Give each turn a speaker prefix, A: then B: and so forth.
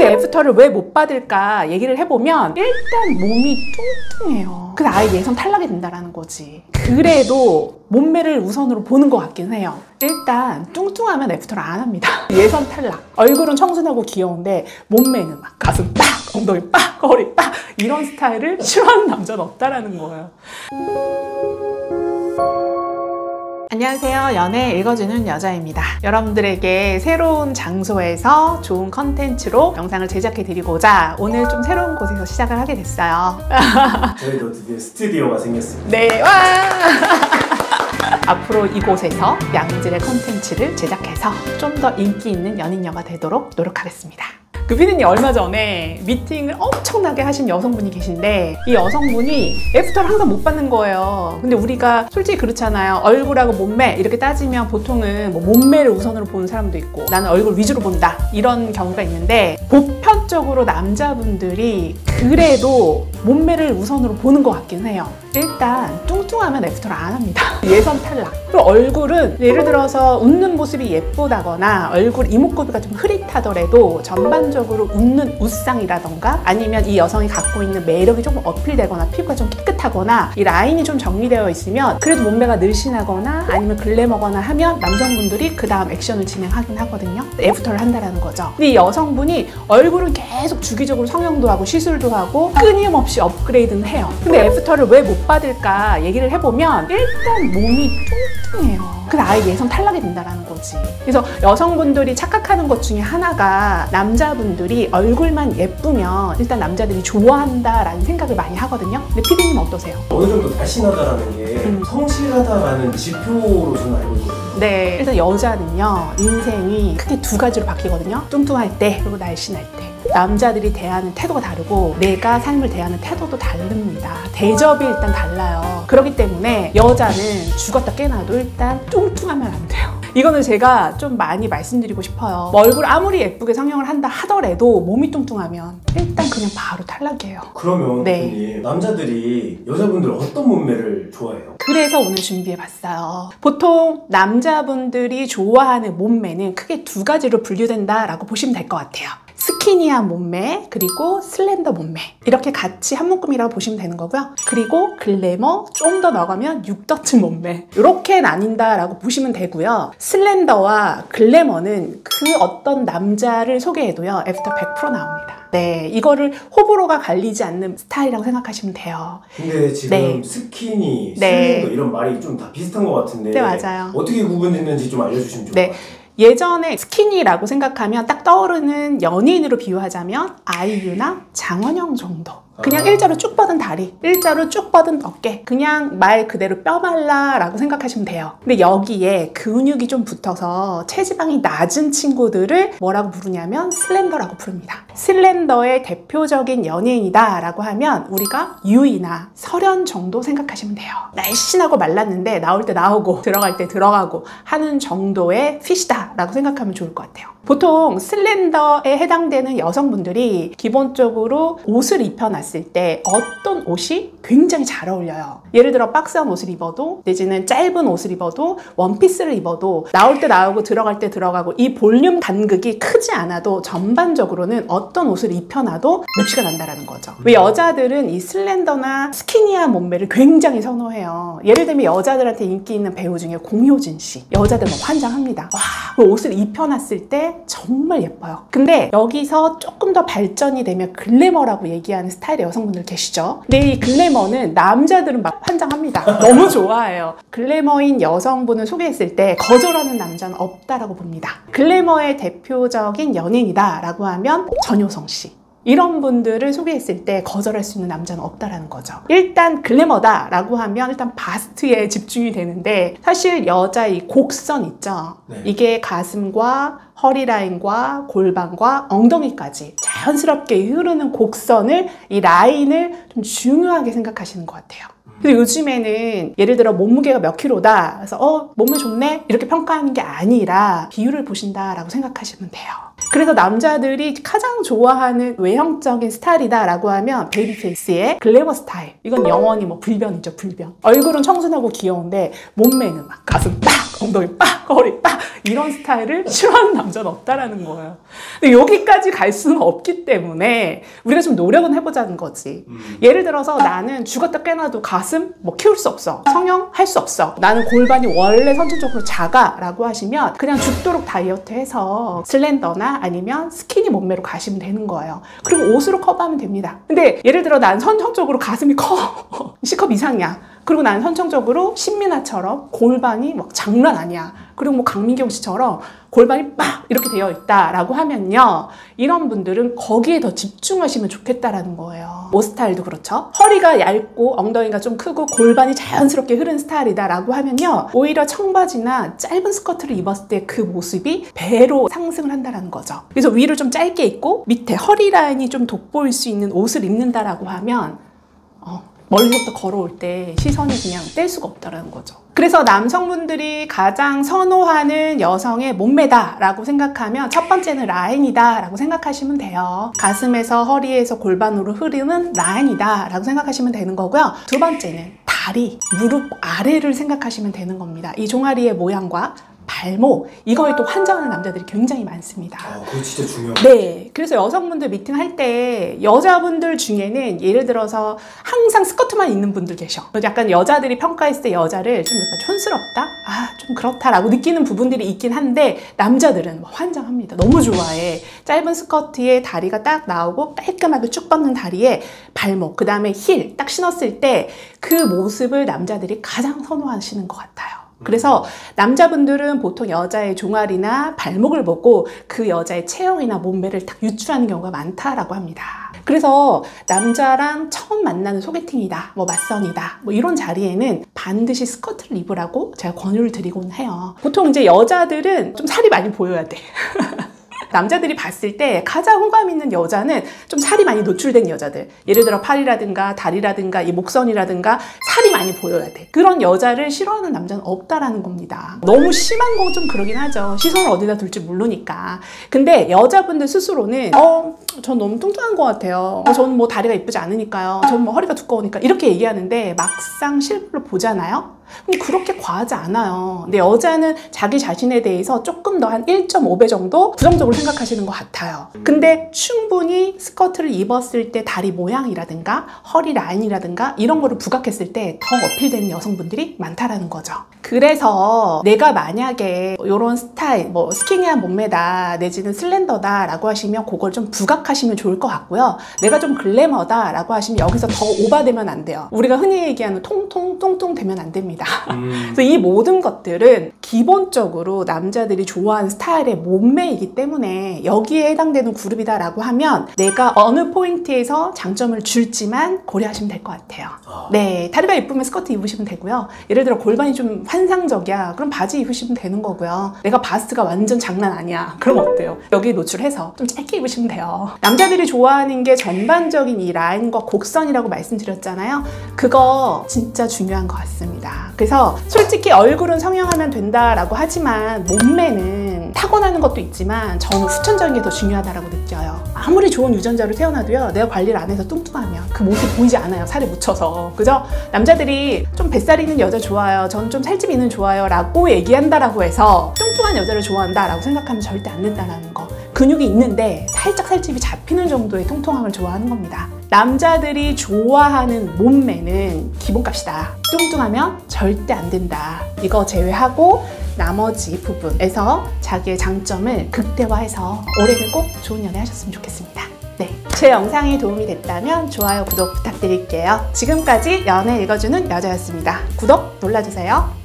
A: 근데 애프터를 왜 못 받을까 얘기를 해보면 일단 몸이 뚱뚱해요. 그래서 아예 예선 탈락이 된다는 거지. 그래도 몸매를 우선으로 보는 것 같긴 해요. 일단 뚱뚱하면 애프터를 안 합니다. 예선 탈락. 얼굴은 청순하고 귀여운데 몸매는 막 가슴 빡, 엉덩이 빡, 허리 빡 이런 스타일을 싫어하는 남자는 없다라는 거예요. 안녕하세요. 연애 읽어주는 여자입니다. 여러분들에게 새로운 장소에서 좋은 컨텐츠로 영상을 제작해 드리고자 오늘 좀 새로운 곳에서 시작을 하게 됐어요.
B: 저희도 드디어 스튜디오가 생겼습니다.
A: 네, 와! 앞으로 이곳에서 양질의 컨텐츠를 제작해서 좀 더 인기 있는 연인녀가 되도록 노력하겠습니다. 그 피디님 얼마 전에 미팅을 엄청나게 하신 여성분이 계신데 이 여성분이 애프터를 항상 못 받는 거예요. 근데 우리가 솔직히 그렇잖아요. 얼굴하고 몸매 이렇게 따지면 보통은 뭐 몸매를 우선으로 보는 사람도 있고 나는 얼굴 위주로 본다 이런 경우가 있는데 보편적으로 남자분들이 그래도 몸매를 우선으로 보는 것 같긴 해요. 일단 뚱뚱하면 애프터를 안 합니다. 예선 탈락. 그리고 얼굴은 예를 들어서 웃는 모습이 예쁘다거나 얼굴 이목구비가 좀 흐릿하더라도 전반적으로 웃는 웃상이라던가 아니면 이 여성이 갖고 있는 매력이 조금 어필되거나 피부가 좀 깨끗하거나 이 라인이 좀 정리되어 있으면 그래도 몸매가 늘씬하거나 아니면 글래머거나 하면 남성분들이 그 다음 액션을 진행하긴 하거든요. 애프터를 한다는 거죠. 근데 이 여성분이 얼굴은 계속 주기적으로 성형도 하고 시술도 하고 끊임없이 업그레이드는 해요. 근데 애프터를 왜 못 받을까 얘기를 해보면 일단 몸이 뚱뚱해요. 그래서 아예 예선 탈락이 된다는 거지. 그래서 여성분들이 착각하는 것 중에 하나가 남자분들이 얼굴만 예쁘면 일단 남자들이 좋아한다라는 생각을 많이 하거든요. 근데 피디님 어떠세요?
B: 어느 정도 날씬하다라는 게 성실하다라는 지표로 저는 알고 있거든요.
A: 네, 그래서 여자는요 인생이 크게 두 가지로 바뀌거든요. 뚱뚱할 때 그리고 날씬할 때. 남자들이 대하는 태도가 다르고 내가 삶을 대하는 태도도 다릅니다. 대접이 일단 달라요. 그렇기 때문에 여자는 죽었다 깨나도 일단 뚱뚱하면 안 돼요. 이거는 제가 좀 많이 말씀드리고 싶어요. 얼굴 아무리 예쁘게 성형을 한다 하더라도 몸이 뚱뚱하면 일단 그냥 바로 탈락이에요.
B: 그러면
A: 네.
B: 대표님, 남자들이 여자분들 어떤 몸매를 좋아해요?
A: 그래서 오늘 준비해봤어요. 보통 남자분들이 좋아하는 몸매는 크게 두 가지로 분류된다라고 보시면 될 것 같아요. 스키니한 몸매 그리고 슬렌더 몸매 이렇게 같이 한 묶음이라고 보시면 되는 거고요. 그리고 글래머 좀 더 나가면 육덕진 몸매 이렇게 나뉜다라고 보시면 되고요. 슬렌더와 글래머는 그 어떤 남자를 소개해도요 애프터 100% 나옵니다. 네, 이거를 호불호가 갈리지 않는 스타일이라고 생각하시면 돼요.
B: 근데 지금
A: 네.
B: 스키니,
A: 네.
B: 슬렌더 이런 말이 좀 다 비슷한 것 같은데
A: 네, 맞아요.
B: 어떻게 구분됐는지 좀 알려주시면 좋을 것 같아요.
A: 예전에 스키니라고 생각하면 딱 떠오르는 연예인으로 비유하자면 아이유나 장원영 정도. 그냥 일자로 쭉 뻗은 다리, 일자로 쭉 뻗은 어깨, 그냥 말 그대로 뼈말라라고 생각하시면 돼요. 근데 여기에 근육이 좀 붙어서 체지방이 낮은 친구들을 뭐라고 부르냐면 슬렌더라고 부릅니다. 슬렌더의 대표적인 연예인이다 라고 하면 우리가 유이나 설현 정도 생각하시면 돼요. 날씬하고 말랐는데 나올 때 나오고 들어갈 때 들어가고 하는 정도의 핏이다 라고 생각하면 좋을 것 같아요. 보통 슬렌더에 해당되는 여성분들이 기본적으로 옷을 입혀놨을 때 어떤 옷이 굉장히 잘 어울려요. 예를 들어 박스한 옷을 입어도 내지는 짧은 옷을 입어도 원피스를 입어도 나올 때 나오고 들어갈 때 들어가고 이 볼륨 간극이 크지 않아도 전반적으로는 어떤 옷을 입혀놔도 맵시가 난다는 거죠. 왜 여자들은 이 슬렌더나 스키니한 몸매를 굉장히 선호해요. 예를 들면 여자들한테 인기 있는 배우 중에 공효진 씨 여자들 막 환장합니다. 와, 그 옷을 입혀놨을 때 정말 예뻐요. 근데 여기서 조금 더 발전이 되면 글래머라고 얘기하는 스타일의 여성분들 계시죠? 근데 이 글래머는 남자들은 막 환장합니다. 너무 좋아해요. 글래머인 여성분을 소개했을 때 거절하는 남자는 없다라고 봅니다. 글래머의 대표적인 연예인이다 라고 하면 전효성 씨. 이런 분들을 소개했을 때 거절할 수 있는 남자는 없다라는 거죠. 일단 글래머다 라고 하면 일단 바스트에 집중이 되는데 사실 여자 이 곡선 있죠?
B: 네.
A: 이게 가슴과 허리 라인과 골반과 엉덩이까지 자연스럽게 흐르는 곡선을 이 라인을 좀 중요하게 생각하시는 것 같아요. 근데 요즘에는 예를 들어 몸무게가 몇 킬로다 그래서 몸매 좋네 이렇게 평가하는 게 아니라 비율을 보신다라고 생각하시면 돼요. 그래서 남자들이 가장 좋아하는 외형적인 스타일이다 라고 하면 베이비페이스의 글래머 스타일. 이건 영원히 뭐 불변이죠, 불변. 얼굴은 청순하고 귀여운데 몸매는 막 가슴 빡 엉덩이 빡, 허리 빡 이런 스타일을 싫어하는 남자는 없다라는 거예요. 근데 여기까지 갈 수는 없기 때문에 우리가 좀 노력은 해보자는 거지. 예를 들어서 나는 죽었다 깨나도 가슴 뭐 키울 수 없어. 성형 할 수 없어. 나는 골반이 원래 선천적으로 작아 라고 하시면 그냥 죽도록 다이어트해서 슬렌더나 아니면 스키니 몸매로 가시면 되는 거예요. 그리고 옷으로 커버하면 됩니다. 근데 예를 들어 난 선천적으로 가슴이 커. C컵 이상이야. 그리고 난 선천적으로 신민아처럼 골반이 막 장난 아니야. 그리고 뭐 강민경 씨처럼 골반이 빡 이렇게 되어 있다라고 하면요. 이런 분들은 거기에 더 집중하시면 좋겠다라는 거예요. 옷 스타일도 그렇죠. 허리가 얇고 엉덩이가 좀 크고 골반이 자연스럽게 흐른 스타일이다라고 하면요. 오히려 청바지나 짧은 스커트를 입었을 때 그 모습이 배로 상승을 한다는 거죠. 그래서 위를 좀 짧게 입고 밑에 허리 라인이 좀 돋보일 수 있는 옷을 입는다라고 하면 멀리서부터 걸어올 때 시선이 그냥 뗄 수가 없다는 거죠. 그래서 남성분들이 가장 선호하는 여성의 몸매다라고 생각하면 첫 번째는 라인이다라고 생각하시면 돼요. 가슴에서 허리에서 골반으로 흐르는 라인이다라고 생각하시면 되는 거고요. 두 번째는 다리, 무릎 아래를 생각하시면 되는 겁니다. 이 종아리의 모양과 발목, 이거에 또 환장하는 남자들이 굉장히 많습니다.
B: 그거 진짜 중요해요.
A: 네, 그래서 여성분들 미팅할 때 여자분들 중에는 예를 들어서 항상 스커트만 입는 분들 계셔. 약간 여자들이 평가했을 때 여자를 좀 약간 촌스럽다? 좀 그렇다라고 느끼는 부분들이 있긴 한데 남자들은 환장합니다. 너무 좋아해. 짧은 스커트에 다리가 딱 나오고 깔끔하게 쭉 뻗는 다리에 발목, 그 다음에 힐 딱 신었을 때 그 모습을 남자들이 가장 선호하시는 것 같아요. 그래서 남자분들은 보통 여자의 종아리나 발목을 보고 그 여자의 체형이나 몸매를 딱 유추하는 경우가 많다라고 합니다. 그래서 남자랑 처음 만나는 소개팅이다, 뭐 맞선이다, 뭐 이런 자리에는 반드시 스커트를 입으라고 제가 권유를 드리곤 해요. 보통 이제 여자들은 좀 살이 많이 보여야 돼. 남자들이 봤을 때 가장 호감 있는 여자는 좀 살이 많이 노출된 여자들. 예를 들어 팔이라든가 다리라든가 이 목선이라든가 살이 많이 보여야 돼. 그런 여자를 싫어하는 남자는 없다라는 겁니다. 너무 심한 건 좀 그러긴 하죠. 시선을 어디다 둘지 모르니까. 근데 여자분들 스스로는 전 너무 뚱뚱한 것 같아요. 저는 뭐 다리가 이쁘지 않으니까요. 저는 뭐 허리가 두꺼우니까 이렇게 얘기하는데 막상 실물로 보잖아요. 그럼 그렇게 과하지 않아요. 근데 여자는 자기 자신에 대해서 조금 더 한 1.5배 정도 부정적으로 생각하시는 것 같아요. 근데 충분히 스커트를 입었을 때 다리 모양이라든가 허리 라인이라든가 이런 거를 부각했을 때 더 어필되는 여성분들이 많다라는 거죠. 그래서 내가 만약에 이런 스타일, 뭐 스키니한 몸매다 내지는 슬렌더다 라고 하시면 그걸 좀 부각하시면 좋을 것 같고요. 내가 좀 글래머다 라고 하시면 여기서 더 오바되면 안 돼요. 우리가 흔히 얘기하는 통통 뚱뚱 되면 안 됩니다. 그래서 이 모든 것들은 기본적으로 남자들이 좋아하는 스타일의 몸매이기 때문에 여기에 해당되는 그룹이다 라고 하면 내가 어느 포인트에서 장점을 줄지만 고려하시면 될 것 같아요. 네, 다리가 예쁘면 스커트 입으시면 되고요. 예를 들어 골반이 좀 환상적이야, 그럼 바지 입으시면 되는 거고요. 내가 바스트가 완전 장난 아니야, 그럼 어때요? 여기 노출해서 좀 짧게 입으시면 돼요. 남자들이 좋아하는 게 전반적인 이 라인과 곡선이라고 말씀드렸잖아요. 그거 진짜 중요한 것 같습니다. 그래서 솔직히 얼굴은 성형하면 된다라고 하지만 몸매는 타고나는 것도 있지만 저는 후천적인 게 더 중요하다고 느껴요. 아무리 좋은 유전자로 태어나도요, 내가 관리를 안 해서 뚱뚱하면 그 모습 보이지 않아요. 살이 묻혀서. 그죠? 남자들이 좀 뱃살 있는 여자 좋아요, 저는 좀 살집 있는 좋아요 라고 얘기한다라고 해서 뚱뚱한 여자를 좋아한다 라고 생각하면 절대 안 된다는 거. 근육이 있는데 살짝 살집이 잡히는 정도의 통통함을 좋아하는 겁니다. 남자들이 좋아하는 몸매는 기본값이다. 뚱뚱하면 절대 안 된다. 이거 제외하고 나머지 부분에서 자기의 장점을 극대화해서 올해는 꼭 좋은 연애 하셨으면 좋겠습니다. 네, 제 영상이 도움이 됐다면 좋아요, 구독 부탁드릴게요. 지금까지 연애 읽어주는 여자였습니다. 구독 눌러주세요.